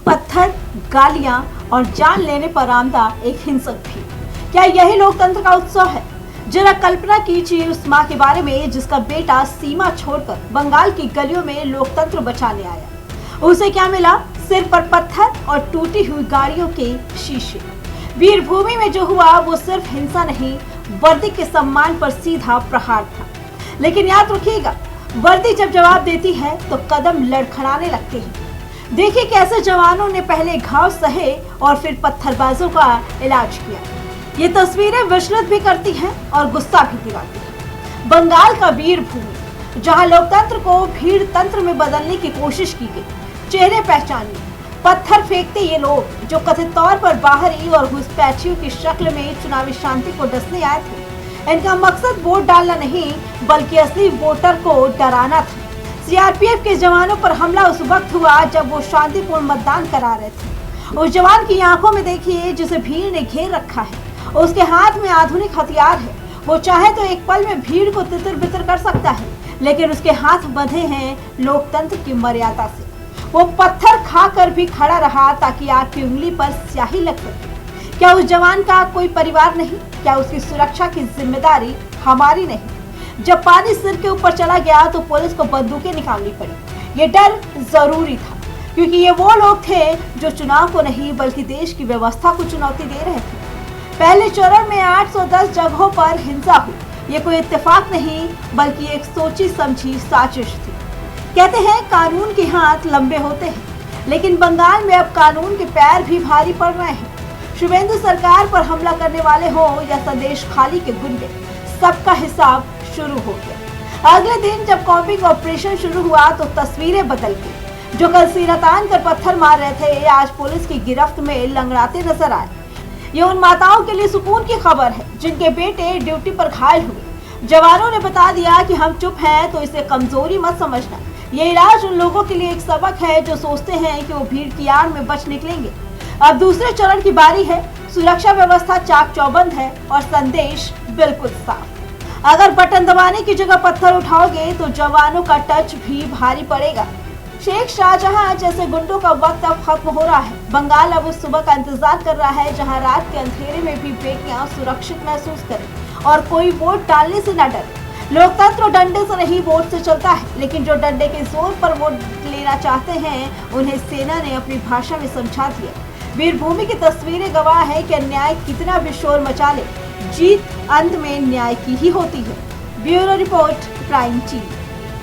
पत्थर, गालियां और जान लेने पर आमदा एक हिंसक भी। क्या यही लोकतंत्र का उत्सव है? जरा कल्पना कीजिए उस माँ के बारे में जिसका बेटा सीमा छोड़कर बंगाल की गलियों में लोकतंत्र बचाने आया। उसे क्या मिला? सिर पर पत्थर और टूटी हुई गाड़ियों के शीशे। वीरभूमि में जो हुआ वो सिर्फ हिंसा नहीं, वर्दी के सम्मान पर सीधा प्रहार था। लेकिन याद रखिएगा, वर्दी जब जवाब देती है तो कदम लड़खड़ाने लगते हैं। देखिए कैसे जवानों ने पहले घाव सहे और फिर पत्थरबाजों का इलाज किया। ये तस्वीरें विचलित भी करती हैं और गुस्सा भी दिलाती हैं। बंगाल का वीरभूमि, जहां लोकतंत्र को भीड़ तंत्र में बदलने की कोशिश की गई। चेहरे पहचानिए, पत्थर फेंकते ये लोग जो कथित तौर पर बाहरी और घुसपैठियों की शक्ल में चुनावी शांति को डसने आए थे। इनका मकसद वोट डालना नहीं बल्कि असली वोटर को डराना था। सीआरपीएफ के जवानों पर हमला उस वक्त हुआ जब वो शांतिपूर्ण मतदान करा रहे थे। उस जवान की आंखों में देखिए जिसे भीड़ ने घेर रखा है। उसके हाथ में आधुनिक हथियार है। वो चाहे तो एक पल में भीड़ को तितर बितर कर सकता है, लेकिन उसके हाथ बंधे हैं लोकतंत्र की मर्यादा से। वो पत्थर खाकर भी खड़ा रहा ताकि आपकी उंगली पर स्याही लग सके। क्या उस जवान का कोई परिवार नहीं? क्या उसकी सुरक्षा की जिम्मेदारी हमारी नहीं? जब पानी सिर के ऊपर चला गया तो पुलिस को बंदूकें निकालनी पड़ी। ये डर जरूरी था, क्योंकि ये वो लोग थे जो चुनाव को नहीं बल्कि देश की व्यवस्था को चुनौती दे रहे थे। पहले चरण में 810 जगहों पर हिंसा हुई। ये कोई इत्तेफाक नहीं बल्कि एक सोची समझी साजिश थी। कहते हैं कानून के हाथ लंबे होते हैं, लेकिन बंगाल में अब कानून के पैर भी भारी पड़ रहे हैं। शुभेंदु सरकार पर हमला करने वाले हो या संदेश खाली के गुंडे, सबका हिसाब शुरू हो गया। अगले दिन जब कॉम्बिंग ऑपरेशन शुरू हुआ तो तस्वीरें बदल गई। जो कल सिरा तान कर पत्थर मार रहे थे आज पुलिस की गिरफ्त में लंगड़ाते नजर आए। ये उन माताओं के लिए सुकून की खबर है जिनके बेटे ड्यूटी पर घायल हुए। जवानों ने बता दिया कि हम चुप हैं तो इसे कमजोरी मत समझना। ये इलाज उन लोगों के लिए एक सबक है जो सोचते हैं कि वो भीड़ की आड़ में बच निकलेंगे। अब दूसरे चरण की बारी है। सुरक्षा व्यवस्था चाक चौबंद है और संदेश बिल्कुल साफ। अगर बटन दबाने की जगह पत्थर उठाओगे तो जवानों का टच भी भारी पड़ेगा। शेख शाहजहां जैसे गुंडों का वक्त अब खत्म हो रहा है। बंगाल अब उस सुबह का इंतजार कर रहा है जहां रात के अंधेरे में भी बेटियां सुरक्षित महसूस करें और कोई वोट डालने से न डरे। लोकतंत्र डंडे से नहीं वोट से चलता है, लेकिन जो डंडे के जोर पर वोट लेना चाहते हैं उन्हें सेना ने अपनी भाषा में समझा दिया। वीरभूमि की तस्वीरें गवाह है कि अन्याय कितना भी शोर मचा ले, जीत अंत में न्याय की ही होती है। Bureau report, prime TV.